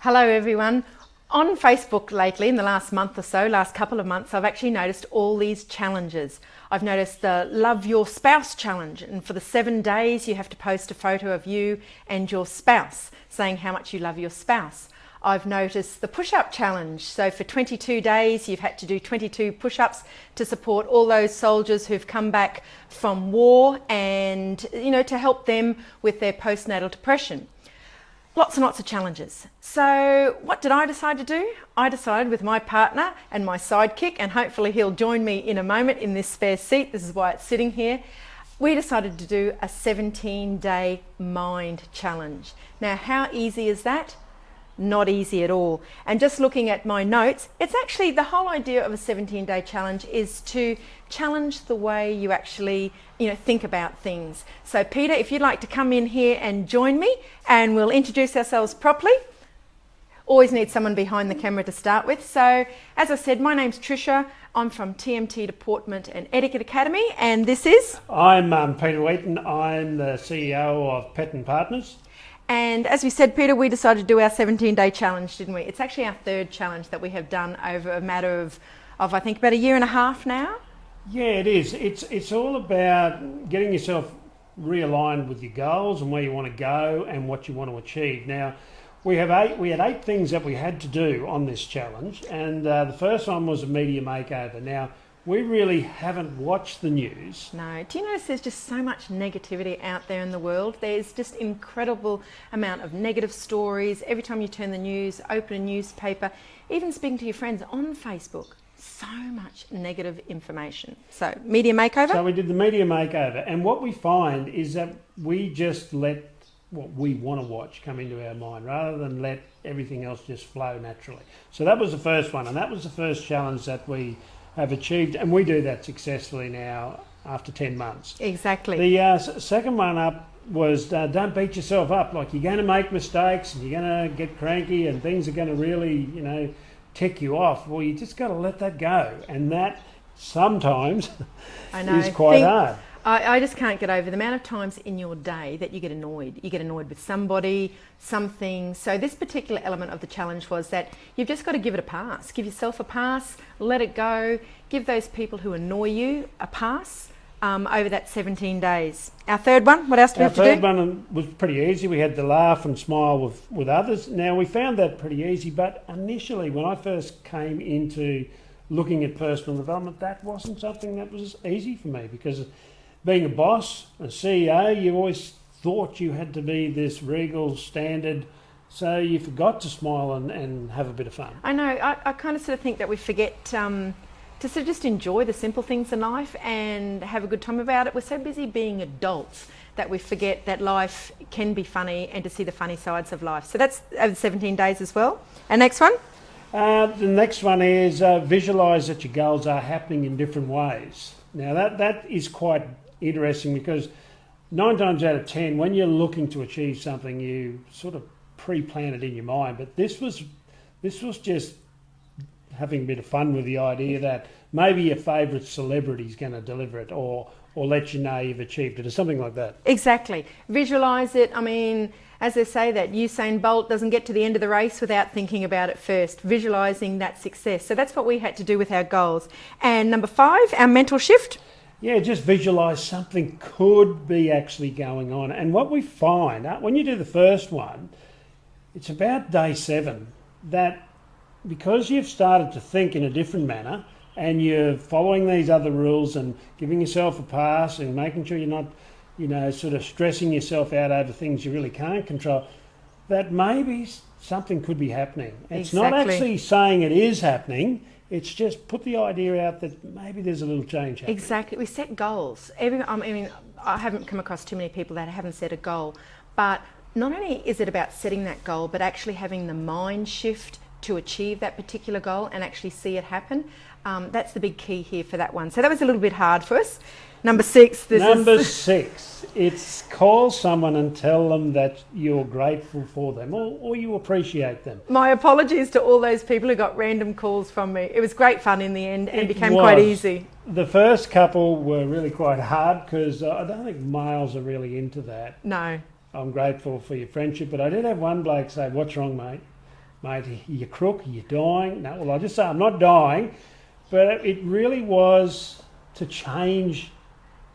Hello everyone. On Facebook lately, in the last month or so, last couple of months, I've actually noticed all these challenges. I've noticed the Love Your Spouse challenge, and for the 7 days you have to post a photo of you and your spouse saying how much you love your spouse. I've noticed the push-up challenge. So for 22 days you've had to do 22 push-ups to support all those soldiers who've come back from war and, to help them with their postnatal depression. Lots and lots of challenges. So what did I decide to do? I decided with my partner and my sidekick, and hopefully he'll join me in a moment in this spare seat, this is why it's sitting here, we decided to do a 17-day mind challenge. Now, how easy is that? Not easy at all. And just looking at my notes, it's actually the whole idea of a 17-day challenge is to challenge the way you actually think about things. So Peter, if you'd like to come in here and join me, and we'll introduce ourselves properly. Always need someone behind the camera to start with. So as I said, my name's Tricia. I'm from TMT Deportment and Etiquette Academy, and this is? I'm Peter Wheaton. I'm the CEO of Pet & Partners. And as we said, Peter, we decided to do our 17-day challenge, didn't we? It's actually our third challenge that we have done over a matter of I think about a year and a half now. Yeah, it is. It's all about getting yourself realigned with your goals and where you want to go and what you want to achieve. Now, we had 8 things that we had to do on this challenge, and the first one was a media makeover. Now, we really haven't watched the news. No. Do you notice there's just so much negativity out there in the world? There's just incredible amount of negative stories. Every time you turn the news, open a newspaper, even speaking to your friends on Facebook, so much negative information. So, media makeover? So we did the media makeover, and what we find is that we just let what we want to watch come into our mind rather than let everything else just flow naturally. So that was the first one, and that was the first challenge that we have achieved, and we do that successfully now after 10 months. Exactly. The second one up was don't beat yourself up. Like, you're going to make mistakes and you're going to get cranky and things are going to really, tick you off. Well, you just got to let that go, and that sometimes is quite hard. I just can't get over the amount of times in your day that you get annoyed. You get annoyed with somebody, something. So this particular element of the challenge was that you've just got to give it a pass. Give yourself a pass, let it go. Give those people who annoy you a pass over that 17 days. Our third one, what else do we have to do? Our third one was pretty easy. We had to laugh and smile with others. Now, we found that pretty easy, but initially when I first came into looking at personal development, that wasn't something that was easy for me, because being a boss, a CEO, you always thought you had to be this regal standard, so you forgot to smile and have a bit of fun. I know, I kind of sort of think that we forget to sort of just enjoy the simple things in life and have a good time about it. We're so busy being adults that we forget that life can be funny and to see the funny sides of life. So that's over 17 days as well. And next one? The next one is visualise that your goals are happening in different ways. Now that is quite interesting, because 9 times out of 10, when you're looking to achieve something, you sort of pre-plan it in your mind. But this was just having a bit of fun with the idea that maybe your favourite celebrity is going to deliver it, or let you know you've achieved it, or something like that. Exactly. Visualise it. I mean, as they say, that Usain Bolt doesn't get to the end of the race without thinking about it first, visualising that success. So that's what we had to do with our goals. And number 5, our mental shift. Yeah, just visualise something could be actually going on. And what we find, when you do the first one, it's about day 7, that because you've started to think in a different manner and you're following these other rules and giving yourself a pass and making sure you're not, sort of stressing yourself out over things you really can't control, that maybe something could be happening. It's not actually saying it is happening. It's just put the idea out that maybe there's a little change happening. Exactly. We set goals. I haven't come across too many people that haven't set a goal. But not only is it about setting that goal, but actually having the mind shift to achieve that particular goal and actually see it happen. That's the big key here for that one. So that was a little bit hard for us. Number 6. Number 6, it's call someone and tell them that you're grateful for them, or you appreciate them. My apologies to all those people who got random calls from me. It was great fun in the end and became quite easy. The first couple were really quite hard, because I don't think males are really into that. No. I'm grateful for your friendship, but I did have one bloke say, "What's wrong, mate?" mate, you're crook, you're dying. No, well, I just say I'm not dying, but it really was to change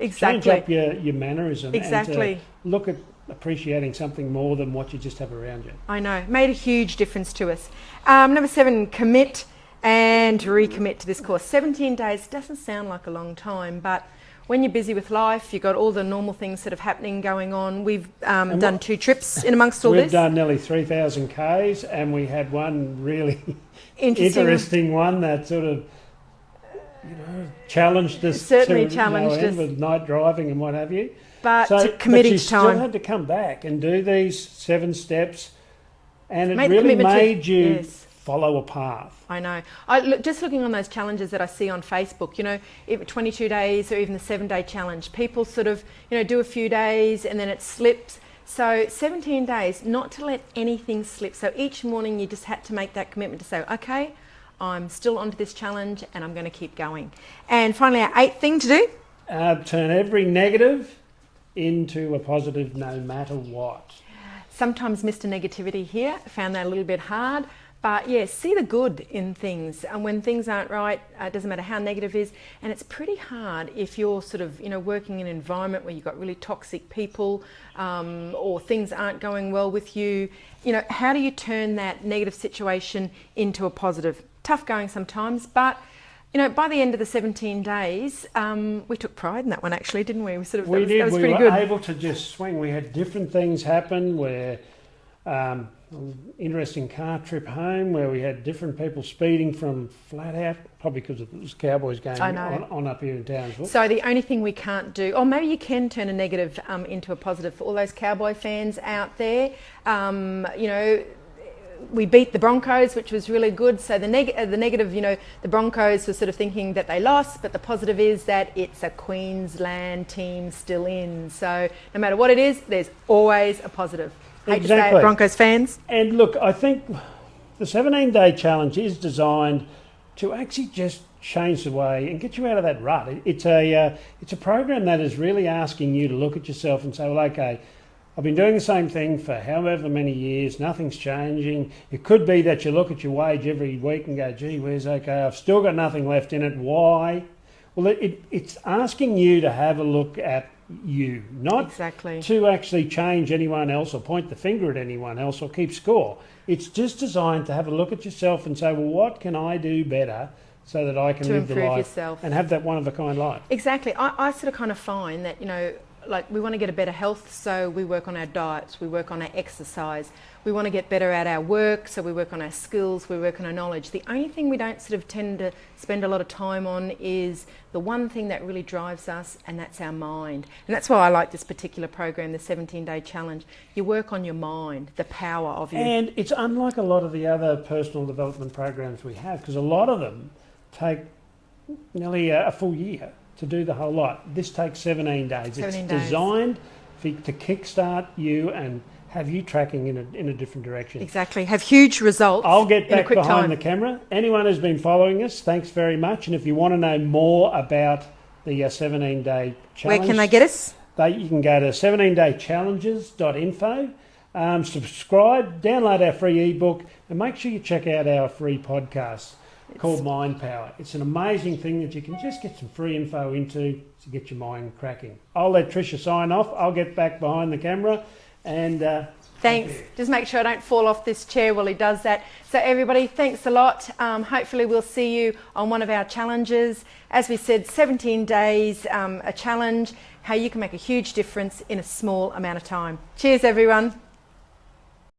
up your mannerism and to look at appreciating something more than what you just have around you. I know, made a huge difference to us. Number 7, commit and recommit to this course. 17 days doesn't sound like a long time, but when you're busy with life, you've got all the normal things that are happening, going on. We've done 2 trips in amongst all this. We've done nearly 3,000 Ks, and we had one really interesting one that sort of, challenged us. Certainly challenged us. With night driving and what have you. But to commit each time. You still had to come back and do these 7 steps, and it really made you follow a path. I know. Just looking on those challenges that I see on Facebook, if 22 days or even the 7-day challenge, people sort of, do a few days and then it slips. So 17 days, not to let anything slip. So each morning you just had to make that commitment to say, okay, I'm still onto this challenge and I'm going to keep going. And finally, our 8th thing to do? Turn every negative into a positive no matter what. Sometimes Mr. Negativity here, found that a little bit hard. But yeah, see the good in things, and when things aren't right, it doesn't matter how negative it is, and it's pretty hard if you're sort of working in an environment where you've got really toxic people, or things aren't going well with you. How do you turn that negative situation into a positive? Tough going sometimes, but by the end of the 17 days, we took pride in that one actually, didn't we? That was pretty good. We were able to just swing. We had different things happen where. Interesting car trip home where we had different people speeding from flat out, probably because it was Cowboys game on up here in Townsville. So the only thing we can't do, or maybe you can turn a negative into a positive for all those Cowboy fans out there. We beat the Broncos, which was really good. So the negative, the Broncos were sort of thinking that they lost, but the positive is that it's a Queensland team still in. So no matter what it is, there's always a positive. Hate to say it, Broncos fans. And look, I think the 17-day challenge is designed to actually just change the way and get you out of that rut. It's a program that is really asking you to look at yourself and say, well, okay, I've been doing the same thing for however many years, nothing's changing. It could be that you look at your wage every week and go, gee whiz, okay, I've still got nothing left in it. Why? Well, it's asking you to have a look at you, not to actually change anyone else or point the finger at anyone else or keep score. It's just designed to have a look at yourself and say, well, what can I do better so that I can live the life yourself and have that one-of-a-kind life? Exactly. I sort of kind of find that, like we want to get a better health, so we work on our diets, we work on our exercise. We want to get better at our work, so we work on our skills, we work on our knowledge. The only thing we don't sort of tend to spend a lot of time on is the one thing that really drives us, and that's our mind. And that's why I like this particular program, the 17-day challenge. You work on your mind, the power of you. And it's unlike a lot of the other personal development programs we have, because a lot of them take nearly a full year to do the whole lot. This takes 17 days. It's designed to kickstart you and have you tracking in a different direction. Exactly. Have huge results. I'll get back behind the camera. Anyone who's been following us, thanks very much. And if you want to know more about the 17-day challenge, where can they get us? You can go to 17daychallenges.info. Subscribe, download our free ebook, and make sure you check out our free podcast called Mind Power. It's an amazing thing that you can just get some free info into to get your mind cracking. I'll let Tricia sign off. I'll get back behind the camera. And thanks. Just make sure I don't fall off this chair while he does that. So everybody, thanks a lot. Hopefully we'll see you on one of our challenges. As we said, 17 days, a challenge, how you can make a huge difference in a small amount of time. Cheers, everyone.